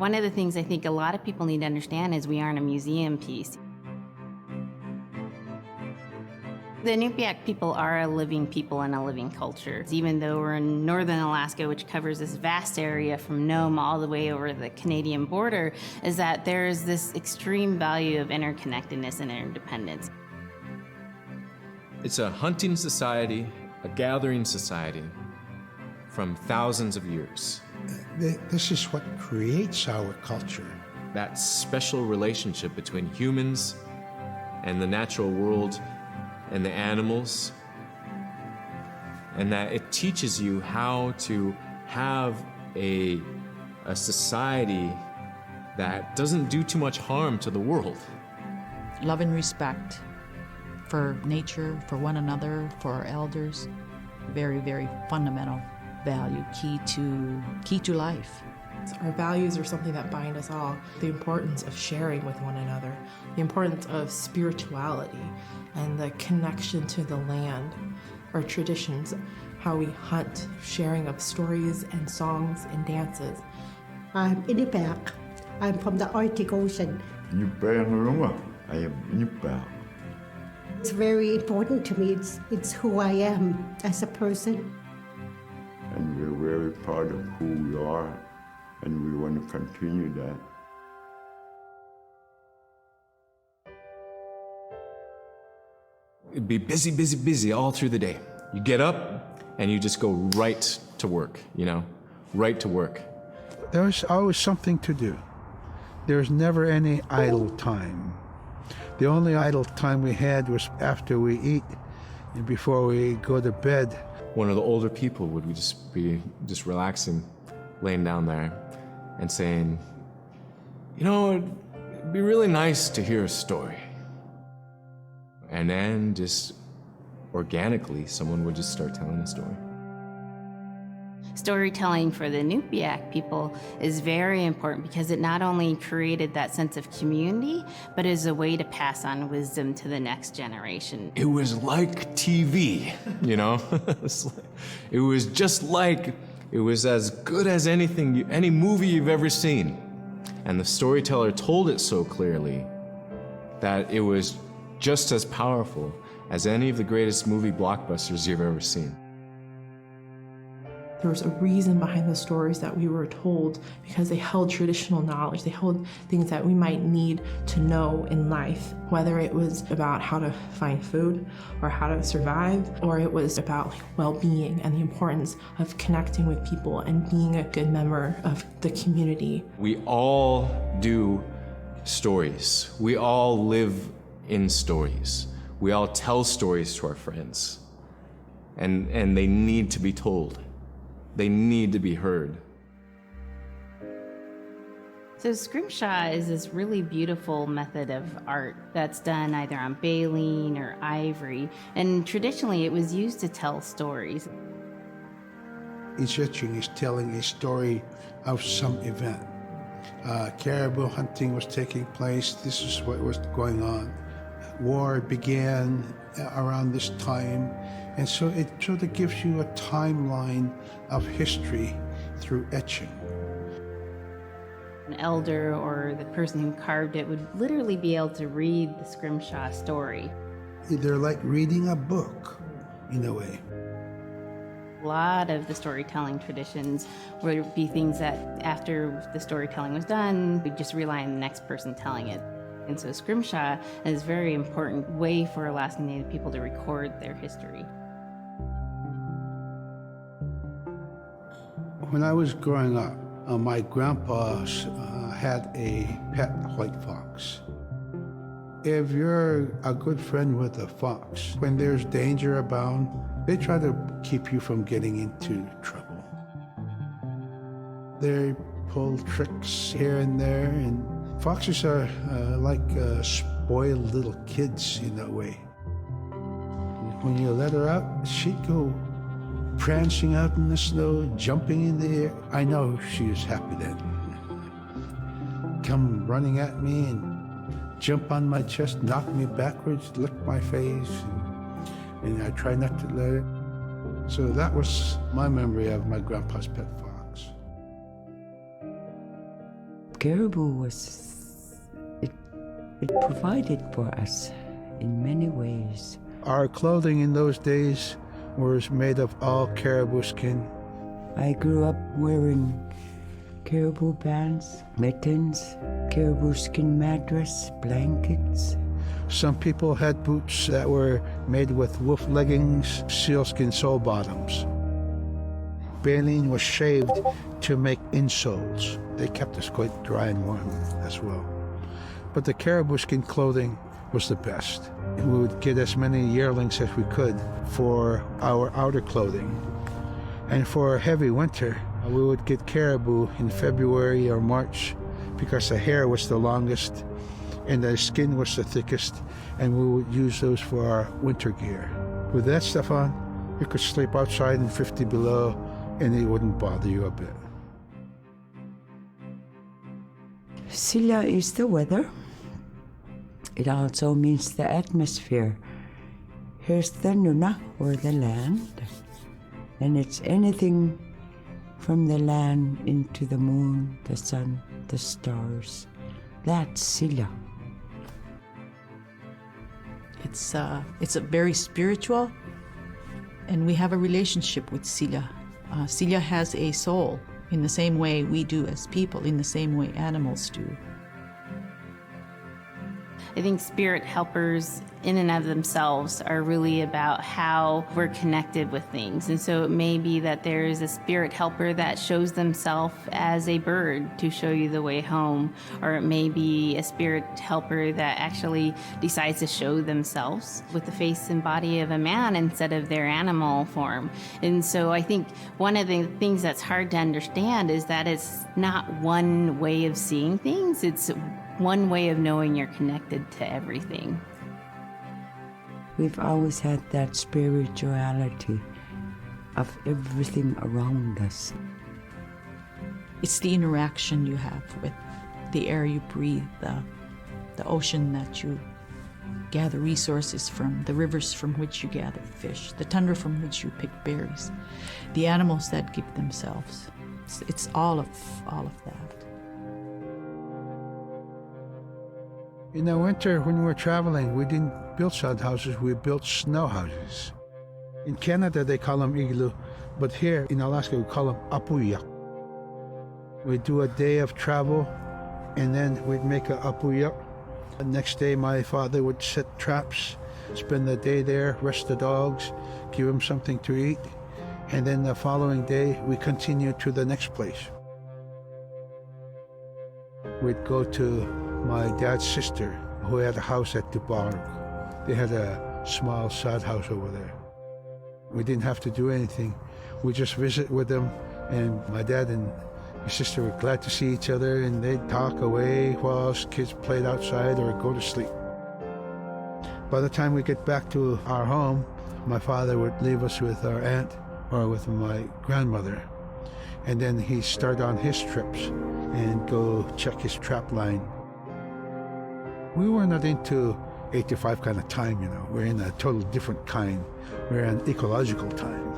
One of the things I think a lot of people need to understand is we aren't a museum piece. The Inupiaq people are a living people and a living culture. Even though we're in northern Alaska, which covers this vast area from Nome all the way over the Canadian border, is that there's this extreme value of interconnectedness and interdependence. It's a hunting society, a gathering society from thousands of years. This is what creates our culture. That special relationship between humans and the natural world and the animals, and that it teaches you how to have a society that doesn't do too much harm to the world. Love and respect for nature, for one another, for our elders. Very, very fundamental value, key to life. Our values are something that bind us all. The importance of sharing with one another, the importance of spirituality, and the connection to the land, our traditions, how we hunt, sharing of stories and songs and dances. I'm Inupiaq. I'm from the Arctic Ocean. I am Inupiaq. It's very important to me. It's who I am as a person. And we're very proud of who we are, and we want to continue that. It'd be busy, busy, busy all through the day. You get up and you just go right to work, right to work. There was always something to do. There was never any idle time. The only idle time we had was after we eat and before we go to bed. One of the older people would just be relaxing, laying down there and saying, it'd be really nice to hear a story. And then just organically, someone would just start telling a story. Storytelling for the Inupiaq people is very important because it not only created that sense of community, but is a way to pass on wisdom to the next generation. It was like TV, It was just like, it was as good as any movie you've ever seen. And the storyteller told it so clearly that it was just as powerful as any of the greatest movie blockbusters you've ever seen. There was a reason behind the stories that we were told because they held traditional knowledge. They held things that we might need to know in life, whether it was about how to find food or how to survive, or it was about well-being and the importance of connecting with people and being a good member of the community. We all do stories. We all live in stories. We all tell stories to our friends. And they need to be told. They need to be heard. So scrimshaw is this really beautiful method of art that's done either on baleen or ivory, and traditionally it was used to tell stories. Each etching is telling a story of some event. Caribou hunting was taking place. This is what was going on. War began around this time, and so it sort of gives you a timeline of history through etching. An elder or the person who carved it would literally be able to read the scrimshaw story. They're like reading a book, in a way. A lot of the storytelling traditions would be things that after the storytelling was done, we'd just rely on the next person telling it. And so scrimshaw is a very important way for Alaskan Native people to record their history. When I was growing up, my grandpa had a pet white fox. If you're a good friend with a fox, when there's danger abound, they try to keep you from getting into trouble. They pull tricks here and there, and foxes are like spoiled little kids in a way. When you let her out, she'd go prancing out in the snow, jumping in the air. I know she was happy then. Come running at me and jump on my chest, knock me backwards, lick my face, and I try not to let it. So that was my memory of my grandpa's pet fox. caribou it provided for us in many ways. Our clothing in those days was made of all caribou skin. I grew up wearing caribou bands, mittens, caribou skin mattress, blankets. Some people had boots that were made with wolf leggings, sealskin sole bottoms. Baleen was shaved to make insoles. They kept us quite dry and warm as well. But the caribou skin clothing was the best. We would get as many yearlings as we could for our outer clothing. And for a heavy winter, we would get caribou in February or March because the hair was the longest and the skin was the thickest, and we would use those for our winter gear. With that stuff on, you could sleep outside in 50 below and it wouldn't bother you a bit. Sila is the weather. It also means the atmosphere. Here's the nuna, or the land. And it's anything from the land into the moon, the sun, the stars. That's Sila. It's a very spiritual, and we have a relationship with Sila. Sila has a soul in the same way we do as people, in the same way animals do. I think spirit helpers in and of themselves are really about how we're connected with things. And so it may be that there is a spirit helper that shows themselves as a bird to show you the way home, or it may be a spirit helper that actually decides to show themselves with the face and body of a man instead of their animal form. And so I think one of the things that's hard to understand is that it's not one way of seeing things, it's one way of knowing you're connected to everything. We've always had that spirituality of everything around us. It's the interaction you have with the air you breathe, the ocean that you gather resources from, the rivers from which you gather fish, the tundra from which you pick berries, the animals that give themselves. It's all of that. In the winter, when we were traveling, we didn't build sod houses, we built snow houses. In Canada, they call them igloo, but here in Alaska, we call them apuyak. We'd do a day of travel, and then we'd make a apuyak. The next day, my father would set traps, spend the day there, rest the dogs, give them something to eat, and then the following day, we continued to the next place. We'd go to my dad's sister, who had a house at Dubarg. They had a small sod house over there. We didn't have to do anything. We just visit with them, and my dad and his sister were glad to see each other, and they'd talk away while us kids played outside or go to sleep. By the time we get back to our home, my father would leave us with our aunt or with my grandmother, and then he'd start on his trips and go check his trap line. We were not into 8 to 5 kind of time, you know. We're in a totally different kind. We're in ecological time.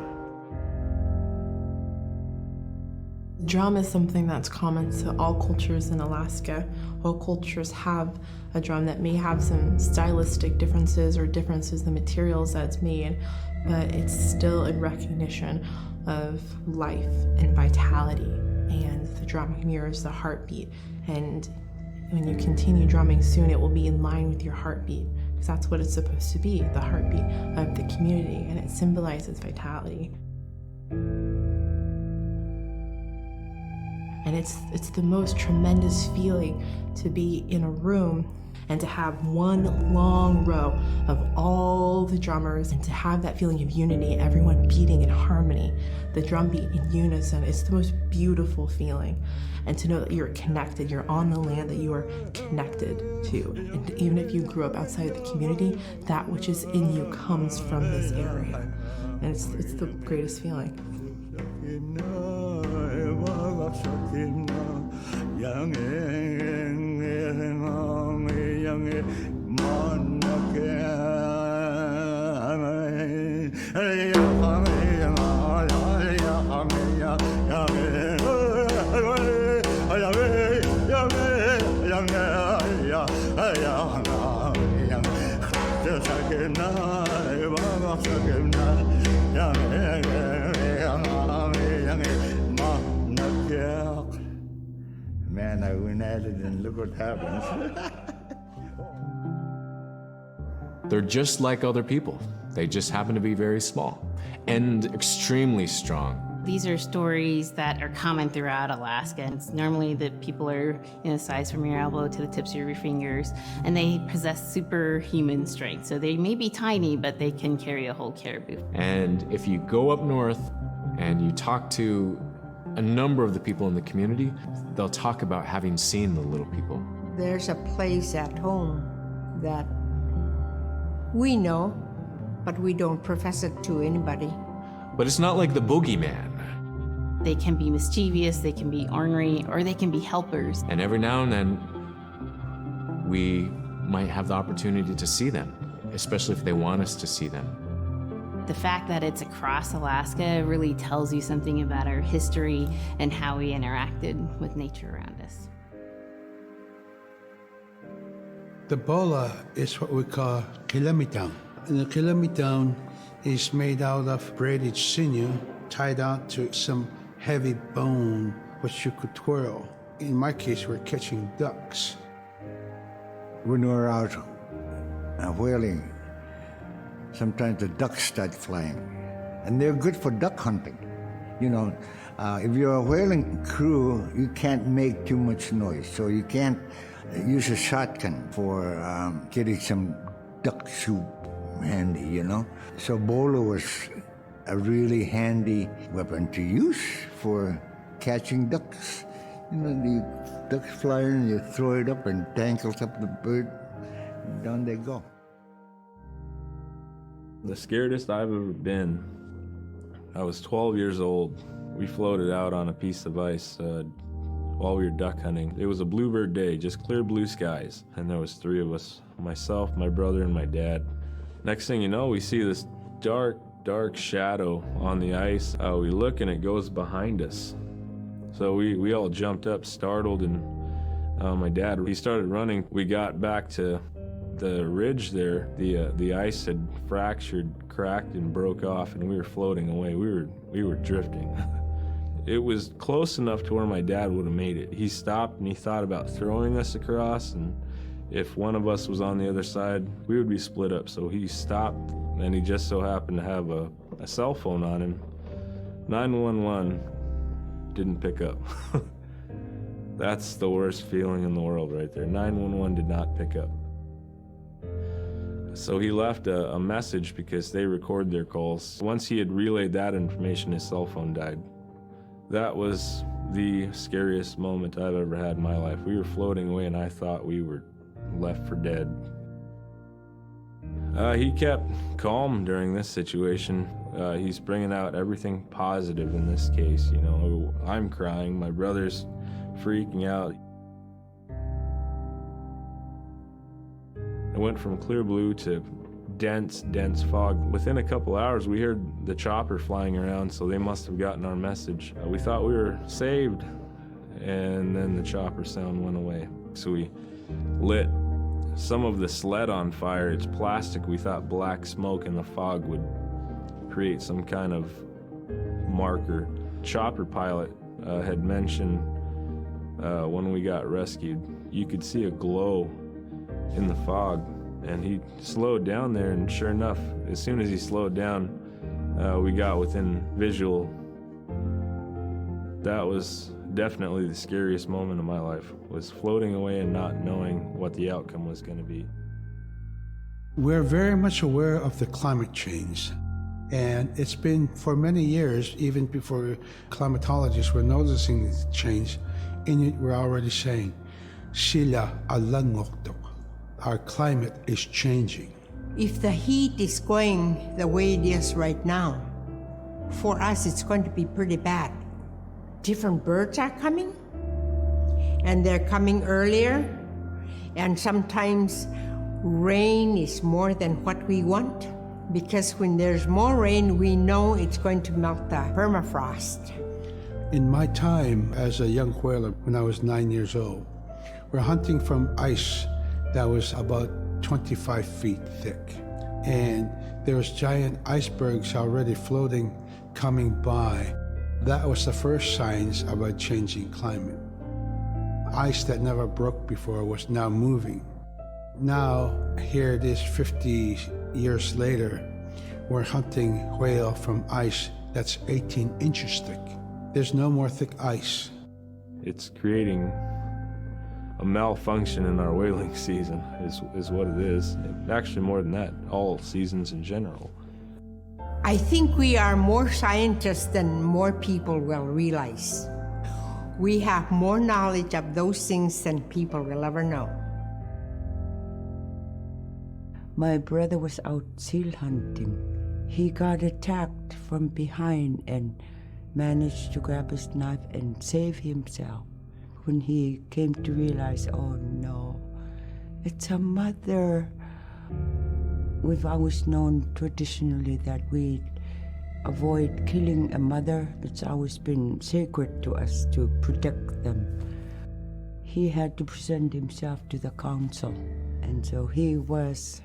Drum is something that's common to all cultures in Alaska. All cultures have a drum that may have some stylistic differences or differences in the materials that it's made, but it's still in recognition of life and vitality. And the drum mirrors the heartbeat. And when you continue drumming soon, it will be in line with your heartbeat, because that's what it's supposed to be, the heartbeat of the community, and it symbolizes vitality. And it's the most tremendous feeling to be in a room and to have one long row of all the drummers and to have that feeling of unity, everyone beating in harmony, the drum beat in unison. It's the most beautiful feeling. And to know that you're connected, you're on the land that you are connected to. And even if you grew up outside of the community, that which is in you comes from this area. And it's the greatest feeling. it and look what happens. They're just like other people. They just happen to be very small and extremely strong. These are stories that are common throughout Alaska. It's normally that people are size from your elbow to the tips of your fingers, and they possess superhuman strength. So they may be tiny, but they can carry a whole caribou. And if you go up north and you talk to a number of the people in the community, they'll talk about having seen the little people. There's a place at home that we know, but we don't profess it to anybody. But it's not like the boogeyman. They can be mischievous, they can be ornery, or they can be helpers. And every now and then, we might have the opportunity to see them, especially if they want us to see them. The fact that it's across Alaska really tells you something about our history and how we interacted with nature around us. The bola is what we call kilamitang. And the kilamitang is made out of braided sinew tied on to some heavy bone which you could twirl. In my case, we're catching ducks. When we're out whaling, sometimes the ducks start flying. And they're good for duck hunting. If you're a whaling crew, you can't make too much noise. So you can't use a shotgun for getting some duck soup handy, So bola was a really handy weapon to use for catching ducks. The ducks fly in, you throw it up and tangles up the bird, and down they go. The scaredest I've ever been, I was 12 years old. We floated out on a piece of ice while we were duck hunting. It was a bluebird day, just clear blue skies. And there was 3 of us, myself, my brother, and my dad. Next thing you know, we see this dark shadow on the ice. We look and it goes behind us. So we all jumped up, startled, and my dad, he started running. We got back to the ridge there. The ice had fractured, cracked, and broke off, and we were floating away. We were drifting. It was close enough to where my dad would have made it. He stopped and he thought about throwing us across, and if one of us was on the other side, we would be split up. So he stopped, and he just so happened to have a cell phone on him. 911 didn't pick up. That's the worst feeling in the world right there. 911 did not pick up. So he left a message because they record their calls. Once he had relayed that information, his cell phone died. That was the scariest moment I've ever had in my life. We were floating away and I thought we were left for dead. He kept calm during this situation. He's bringing out everything positive in this case. I'm crying, my brother's freaking out. It went from clear blue to dense fog. Within a couple hours, we heard the chopper flying around, so they must have gotten our message. We thought we were saved, and then the chopper sound went away. So we lit some of the sled on fire. It's plastic. We thought black smoke in the fog would create some kind of marker. Chopper pilot had mentioned when we got rescued, you could see a glow in the fog, and he slowed down there, and sure enough, as soon as he slowed down, we got within visual. That was definitely the scariest moment of my life, was floating away and not knowing what the outcome was going to be. We're very much aware of the climate change. And it's been for many years, even before climatologists were noticing this change, Inuit were already saying, "Sila alangoktok." Our climate is changing. If the heat is going the way it is right now, for us it's going to be pretty bad. Different birds are coming, and they're coming earlier, and sometimes rain is more than what we want, because when there's more rain, we know it's going to melt the permafrost. In my time as a young whaler, when I was 9 years old, we're hunting from ice that was about 25 feet thick. And there was giant icebergs already floating, coming by. That was the first signs of a changing climate. ice that never broke before was now moving. Now, here it is 50 years later, we're hunting whale from ice that's 18 inches thick. There's no more thick ice. It's creating a malfunction in our whaling season is what it is. Actually, more than that, all seasons in general. I think we are more scientists than more people will realize. We have more knowledge of those things than people will ever know. My brother was out seal hunting. He got attacked from behind and managed to grab his knife and save himself. When he came to realize, oh no, it's a mother. We've always known traditionally that we avoid killing a mother. It's always been sacred to us to protect them. He had to present himself to the council, and so he was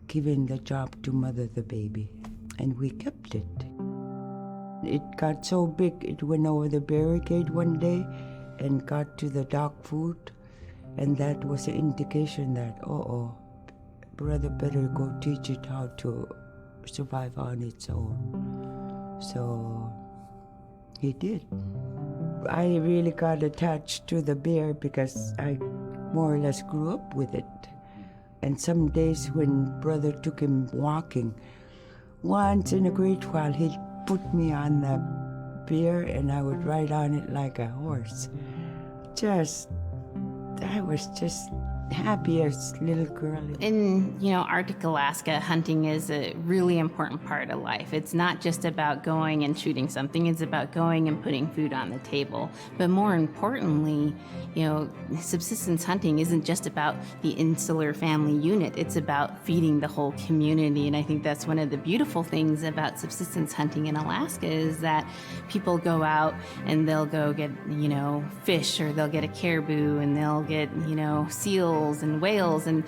given the job to mother the baby, and we kept it. It got so big, it went over the barricade one day and got to the dog food, and that was an indication that, brother better go teach it how to survive on its own. So he did. I really got attached to the bear because I more or less grew up with it. And some days when brother took him walking, once in a great while he'd put me on the bear and I would ride on it like a horse. I was just happy as little girl. In, Arctic Alaska, hunting is a really important part of life. It's not just about going and shooting something, it's about going and putting food on the table. But more importantly, subsistence hunting isn't just about the insular family unit, it's about feeding the whole community. And I think that's one of the beautiful things about subsistence hunting in Alaska is that people go out and they'll go get, fish, or they'll get a caribou, and they'll get, seals and whales, and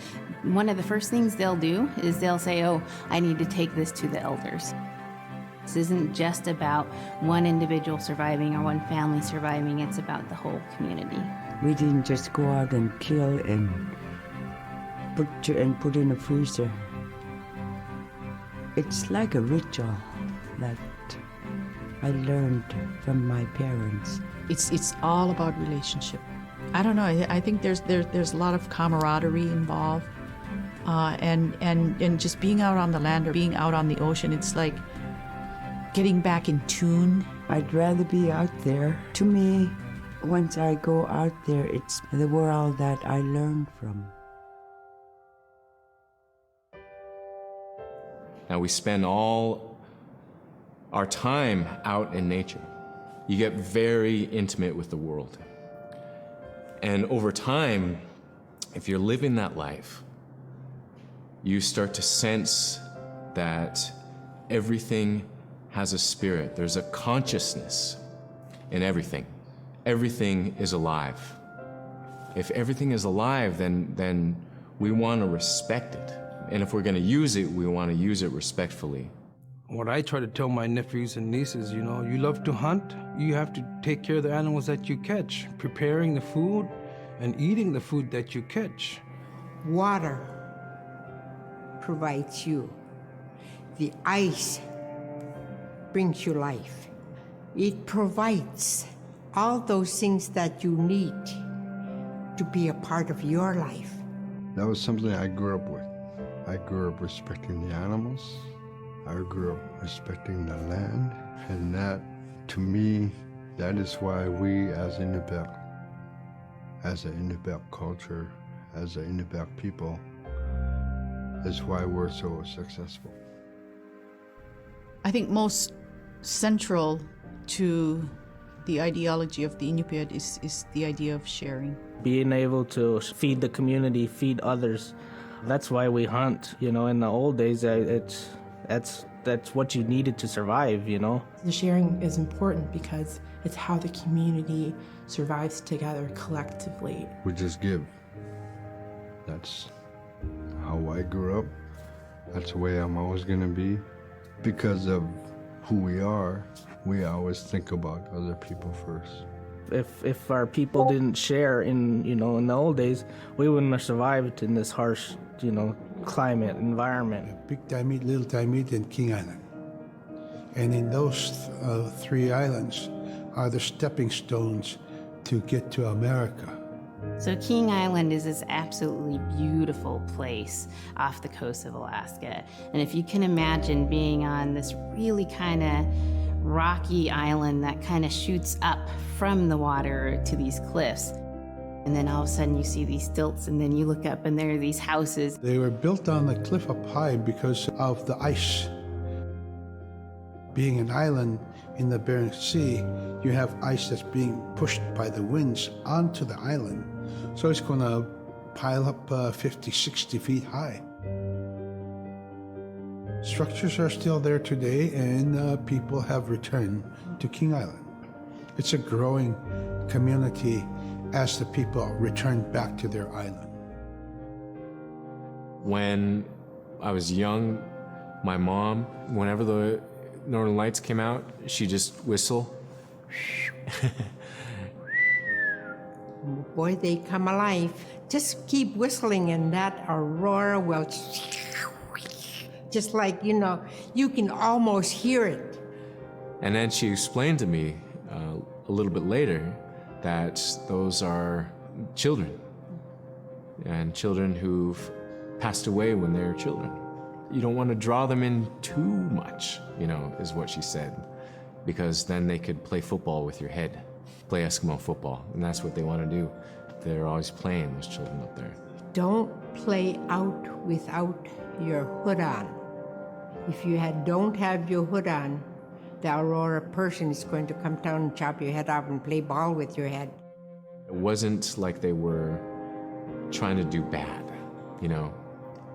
one of the first things they'll do is they'll say, I need to take this to the elders. This isn't just about one individual surviving or one family surviving, it's about the whole community. We didn't just go out and kill and put in a freezer. It's like a ritual that I learned from my parents. It's all about relationship. I don't know. I think there's a lot of camaraderie involved, and just being out on the land or being out on the ocean. It's like getting back in tune. I'd rather be out there. To me, once I go out there, it's the world that I learn from. Now we spend all our time out in nature. You get very intimate with the world. And over time, if you're living that life, you start to sense that everything has a spirit. There's a consciousness in everything. Everything is alive. If everything is alive, then we want to respect it. And if we're going to use it, we want to use it respectfully. What I try to tell my nephews and nieces, you love to hunt, you have to take care of the animals that you catch, preparing the food and eating the food that you catch. Water provides you. The ice brings you life. It provides all those things that you need to be a part of your life. That was something I grew up with. I grew up respecting the animals. I grew up respecting the land, and that, to me, that is why we as Inupiaq, as an Inupiaq culture, as an Inupiaq people, is why we're so successful. I think most central to the ideology of the Inupiat is the idea of sharing. Being able to feed the community, feed others. That's why we hunt. In the old days, that's what you needed to survive, The sharing is important because it's how the community survives together collectively. We just give. That's how I grew up. That's the way I'm always going to be. Because of who we are, we always think about other people first. If our people didn't share in the old days, we wouldn't have survived in this harsh, climate environment. Big Diamond, Little Diamond, and King Island. And in those 3 islands are the stepping stones to get to America. So King Island is this absolutely beautiful place off the coast of Alaska. And if you can imagine being on this really kind of rocky island that kind of shoots up from the water to these cliffs, and then all of a sudden you see these stilts, and then you look up and there are these houses. They were built on the cliff up high because of the ice. Being an island in the Bering Sea, you have ice that's being pushed by the winds onto the island. So it's going to pile up 50, 60 feet high. Structures are still there today, and people have returned to King Island. It's a growing community as the people return back to their island. When I was young, my mom, whenever the Northern Lights came out, she'd just whistle. Boy, they come alive. Just keep whistling and that aurora will just like, you can almost hear it. And then she explained to me a little bit later that those are children, and children who've passed away when they were children. You don't want to draw them in too much, is what she said, because then they could play football with your head, play Eskimo football, and that's what they want to do. They're always playing, those children up there. Don't play out without your hood on. If you don't have your hood on, the aurora person is going to come down and chop your head off and play ball with your head. It wasn't like they were trying to do bad,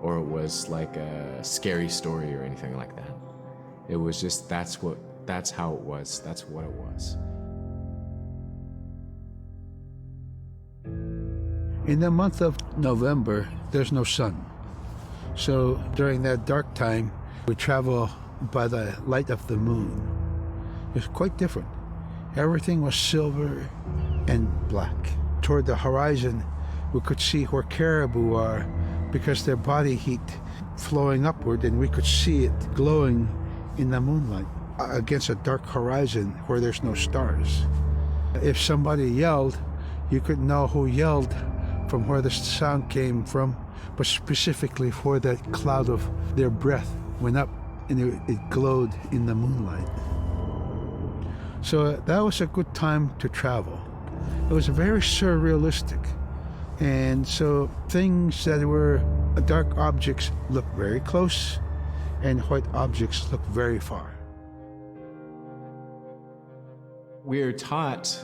or it was like a scary story or anything like that. It was just, that's how it was, that's what it was. In the month of November, there's no sun. So during that dark time, we travel by the light of the moon. It's quite different. Everything was silver and black. Toward the horizon, we could see where caribou are because their body heat flowing upward, and we could see it glowing in the moonlight against a dark horizon where there's no stars. If somebody yelled, you could know who yelled from where the sound came from, but specifically where that cloud of their breath went up and it glowed in the moonlight. So that was a good time to travel. It was very surrealistic. And so things that were dark objects look very close, and white objects look very far. We're taught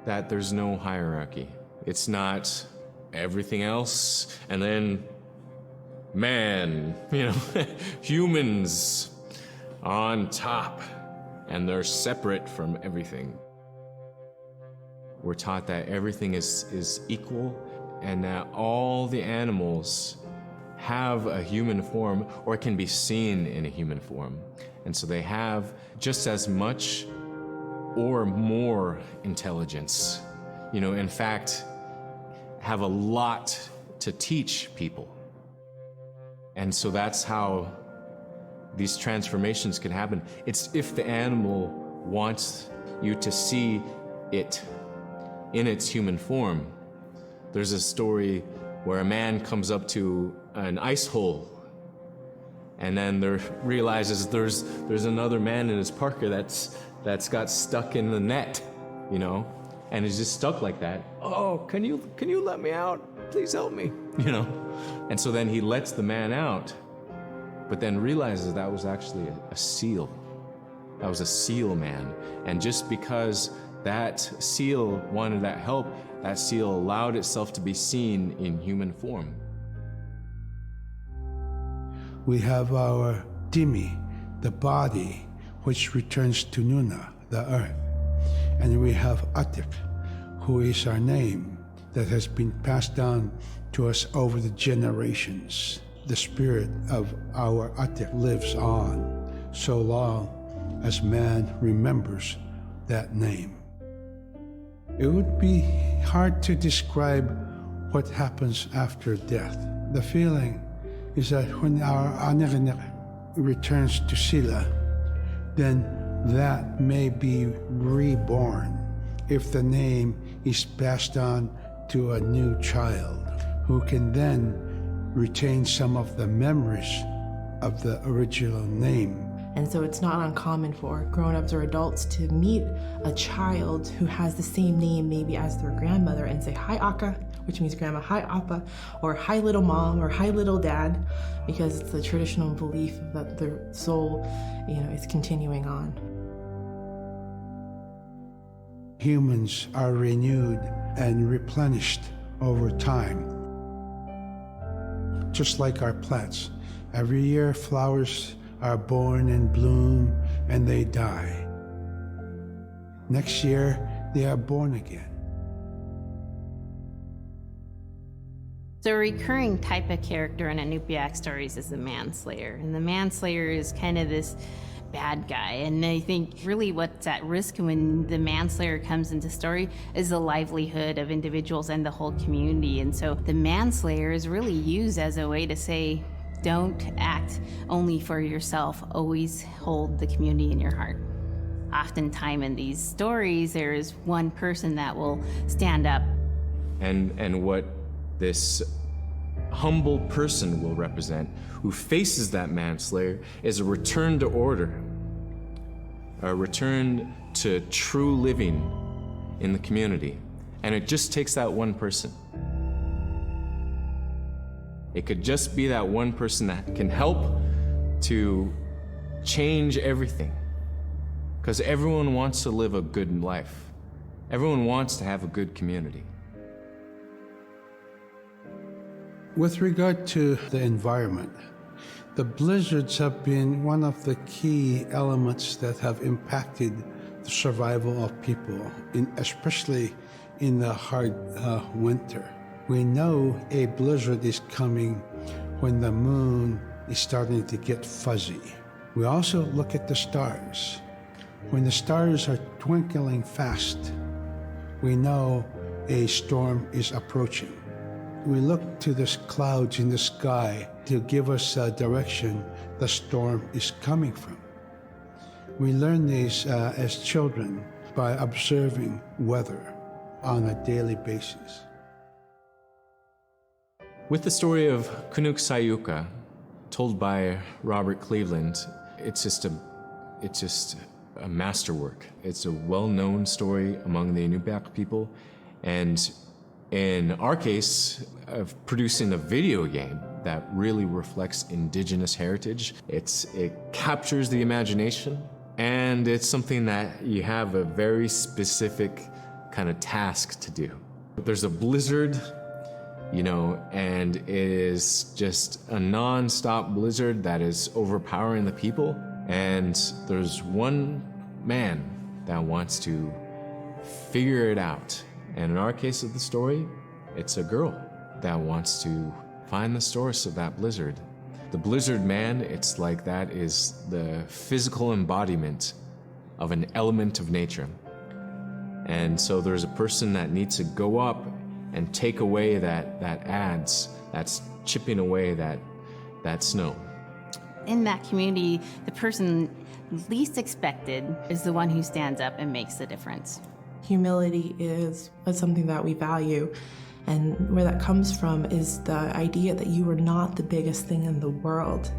that there's no hierarchy. It's not everything else, and then man, humans on top, and they're separate from everything. We're taught that everything is equal, and that all the animals have a human form or can be seen in a human form. And so they have just as much or more intelligence. In fact, have a lot to teach people. And so that's how these transformations can happen. It's if the animal wants you to see it in its human form. There's a story where a man comes up to an ice hole and then realizes there's another man in his parka that's got stuck in the net, and is just stuck like that. Oh, can you let me out? Please help me, And so then he lets the man out, but then realizes that was actually a seal. That was a seal man. And just because that seal wanted that help, that seal allowed itself to be seen in human form. We have our Dimi, the body, which returns to Nuna, the earth. And we have Atik, who is our name that has been passed down to us over the generations. The spirit of our Atik lives on so long as man remembers that name. It would be hard to describe what happens after death. The feeling is that when our anak returns to sila, then that may be reborn if the name is passed on to a new child who can then retain some of the memories of the original name. And so it's not uncommon for grown-ups or adults to meet a child who has the same name maybe as their grandmother and say, "Hi, Aka," which means grandma, "Hi, Appa," or "Hi, little mom," or "Hi, little dad," because it's the traditional belief that the soul, is continuing on. Humans are renewed and replenished over time. Just like our plants. Every year flowers are born and bloom and they die. Next year, they are born again. So a recurring type of character in Inupiaq stories is the manslayer. And the manslayer is kind of this bad guy. And I think really what's at risk when the manslayer comes into story is the livelihood of individuals and the whole community. And so the manslayer is really used as a way to say, don't act only for yourself, always hold the community in your heart. Oftentimes in these stories, there is one person that will stand up. And what this humble person will represent, who faces that manslayer, is a return to order, a return to true living in the community. And it just takes that one person. It could just be that one person that can help to change everything. Because everyone wants to live a good life. Everyone wants to have a good community. With regard to the environment, the blizzards have been one of the key elements that have impacted the survival of people, especially in the hard winter. We know a blizzard is coming when the moon is starting to get fuzzy. We also look at the stars. When the stars are twinkling fast, we know a storm is approaching. We look to the clouds in the sky to give us a direction the storm is coming from. We learn these as children by observing weather on a daily basis. With the story of Kunuk Sayuka, told by Robert Cleveland, it's just a masterwork. It's a well-known story among the Inupiaq people, and in our case, of producing a video game that really reflects indigenous heritage. It captures the imagination, and it's something that you have a very specific kind of task to do. There's a blizzard, and it is just a non-stop blizzard that is overpowering the people. And there's one man that wants to figure it out. And in our case of the story, it's a girl that wants to find the source of that blizzard. The blizzard man, it's like that is the physical embodiment of an element of nature. And so there's a person that needs to go up and take away that's chipping away that snow. In that community, the person least expected is the one who stands up and makes the difference. Humility is something that we value, and where that comes from is the idea that you are not the biggest thing in the world.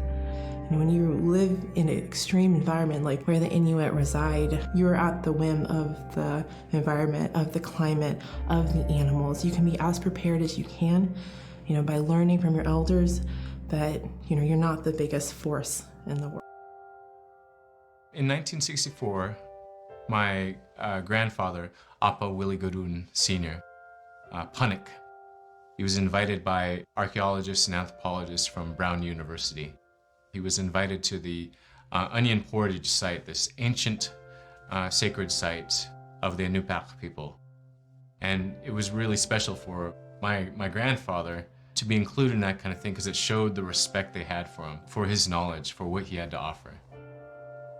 And when you live in an extreme environment like where the Inuit reside, you're at the whim of the environment, of the climate, of the animals. You can be as prepared as you can, by learning from your elders, but you're not the biggest force in the world. In 1964, my grandfather, Appa Willie Godun Sr., Panik, he was invited by archaeologists and anthropologists from Brown University. He was invited to the Onion Portage site, this ancient sacred site of the Inupiaq people. And it was really special for my grandfather to be included in that kind of thing because it showed the respect they had for him, for his knowledge, for what he had to offer.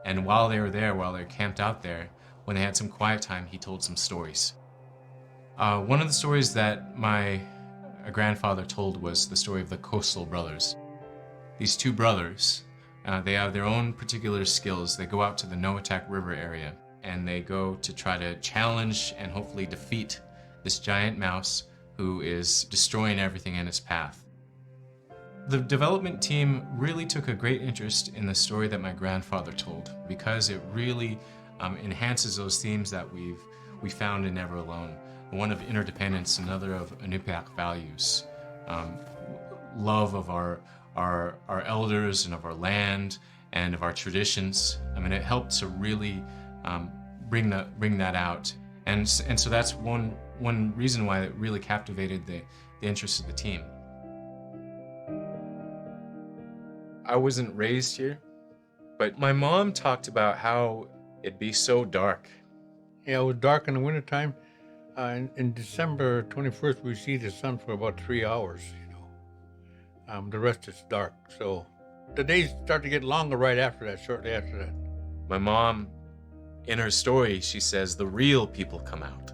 And while they were there, while they were camped out there, when they had some quiet time, he told some stories. One of the stories that my grandfather told was the story of the Coastal Brothers. These two brothers, they have their own particular skills. They go out to the Noatak River area, and they go to try to challenge and hopefully defeat this giant mouse who is destroying everything in its path. The development team really took a great interest in the story that my grandfather told because it really enhances those themes that we found in Never Alone. One of interdependence, another of Inupiaq values, love of our elders and of our land and of our traditions. I mean, it helped to really bring that out, and so that's one reason why it really captivated the interest of the team. I wasn't raised here, but my mom talked about how it'd be so dark. Yeah, it was dark in the wintertime. In December 21st, we see the sun for about 3 hours, the rest is dark. So the days start to get longer right after that, shortly after that. My mom, in her story, she says the real people come out.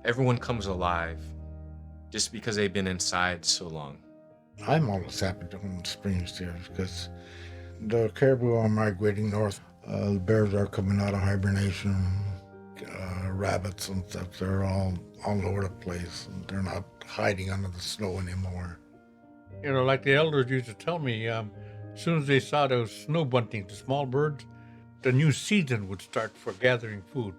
Everyone comes alive just because they've been inside so long. I'm always happy when spring is here because the caribou are migrating north. The bears are coming out of hibernation. Rabbits and stuff, they're all over the place. And they're not hiding under the snow anymore. Like the elders used to tell me, as soon as they saw those snow buntings, the small birds, the new season would start for gathering food.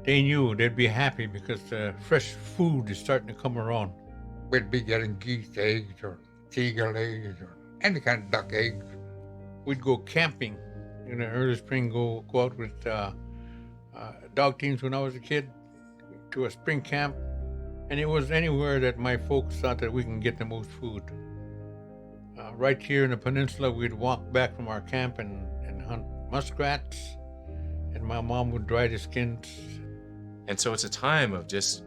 They knew they'd be happy because fresh food is starting to come around. We'd be getting geese eggs or seagull eggs or any kind of duck eggs. We'd go camping in the early spring, go out with dog teams when I was a kid to a spring camp. And it was anywhere that my folks thought that we can get the most food. Right here in the peninsula, we'd walk back from our camp and hunt muskrats, and my mom would dry the skins. And so it's a time of just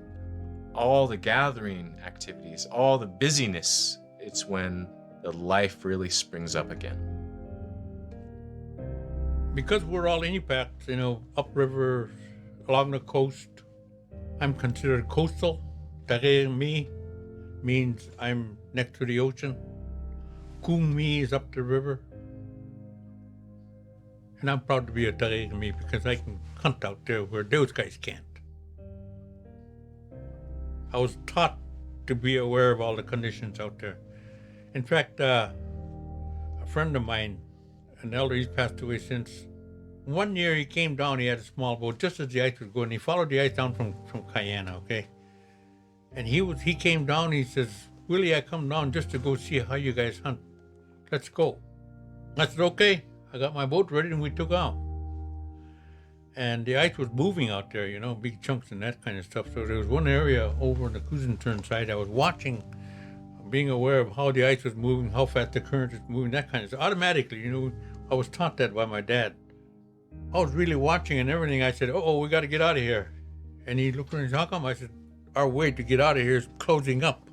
all the gathering activities, all the busyness. It's when the life really springs up again. Because we're all Inupiaq, upriver, along the coast, I'm considered coastal. Tarir mi means I'm next to the ocean. Kung mi is up the river. And I'm proud to be a Tarir mi because I can hunt out there where those guys can't. I was taught to be aware of all the conditions out there. In fact, a friend of mine, an elder, he's passed away since. One year he came down, he had a small boat, just as the ice was going. He followed the ice down from Cayenne, okay? And he came down, he says, Willie, I come down just to go see how you guys hunt. Let's go. I said, okay. I got my boat ready and we took out. And the ice was moving out there, big chunks and that kind of stuff. So there was one area over on the Kuzintern side I was watching, being aware of how the ice was moving, how fast the current was moving, that kind of stuff. Automatically, I was taught that by my dad. I was really watching and everything. I said, we got to get out of here. And he looked at me and said, how come? I said, our way to get out of here is closing up.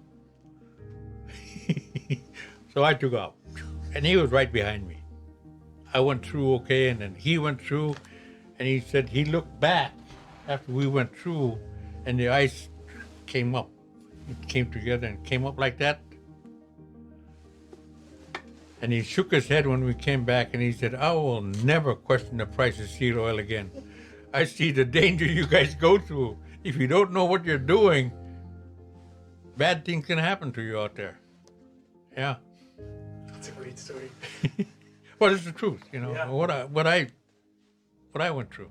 So I took off. And he was right behind me. I went through okay, and then he went through, and he said he looked back after we went through, and the ice came up. It came together and came up like that. And he shook his head when we came back, and he said, I will never question the price of seed oil again. I see the danger you guys go through. If you don't know what you're doing, bad things can happen to you out there. Yeah. That's a great story. Well, it's the truth, yeah. what I went through.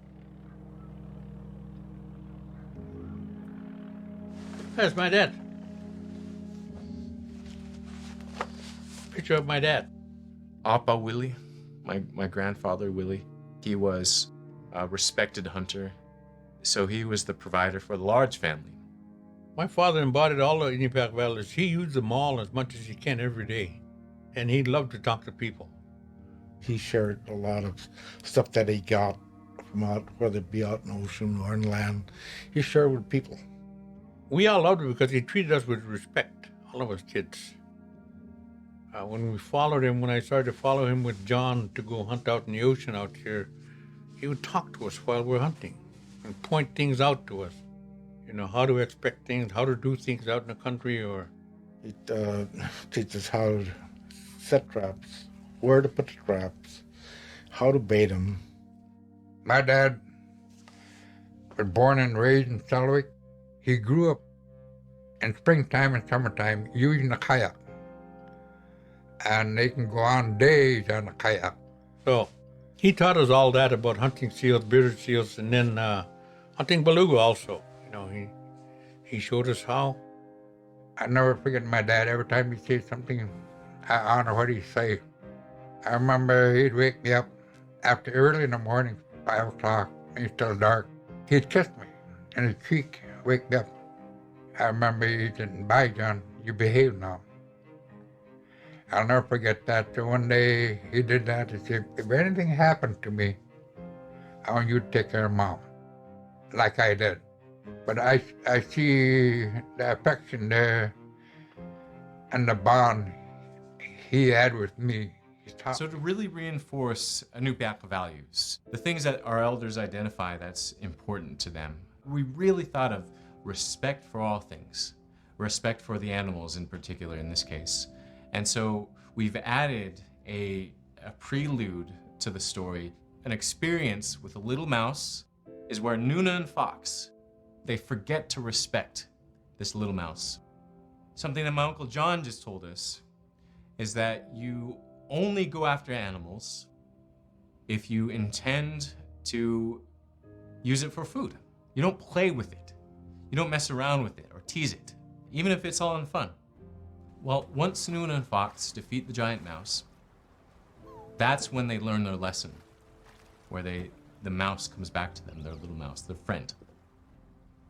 That's my dad. Picture of my dad. Appa Willie, my grandfather Willie, he was a respected hunter, so he was the provider for the large family. My father embodied all the Inupiaq values. He used them all as much as he can every day, and he loved to talk to people. He shared a lot of stuff that he got from out, whether it be out in the ocean or in land. He shared with people. We all loved him because he treated us with respect, all of us kids. When I started to follow him with John to go hunt out in the ocean out here, he would talk to us while we're hunting and point things out to us. You know, how to expect things, how to do things out in the country, or... It teaches how to set traps, where to put the traps, how to bait them. My dad was born and raised in Selwick. He grew up in springtime and summertime using a kayak. And they can go on days on a kayak. So he taught us all that about hunting seals, bearded seals, and then hunting beluga also. You know, he showed us how. I never forget my dad. Every time he'd say something, I honor what he'd say. I remember he'd wake me up after early in the morning, 5 o'clock, and it's still dark. He'd kiss me in his cheek, wake me up. I remember he said, "Bye, John, you behave now." I'll never forget that. So one day he did that. He said, "If anything happened to me, I want you to take care of Mom," like I did. But I see the affection there and the bond he had with me. So to really reinforce Inupiaq values, the things that our elders identify that's important to them, we really thought of respect for all things, respect for the animals in particular in this case. And so we've added a prelude to the story. An experience with a little mouse is where Nuna and Fox, they forget to respect this little mouse. Something that my Uncle John just told us is that you only go after animals if you intend to use it for food. You don't play with it. You don't mess around with it or tease it, even if it's all in fun. Well, once Nuna and Fox defeat the giant mouse, that's when they learn their lesson, where the mouse comes back to them, their little mouse, their friend.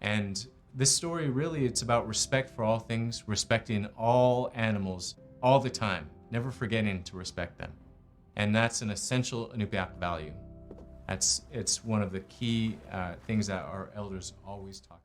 And this story really, it's about respect for all things, respecting all animals all the time, never forgetting to respect them. And that's an essential Inupiaq value. It's one of the key things that our elders always talk about.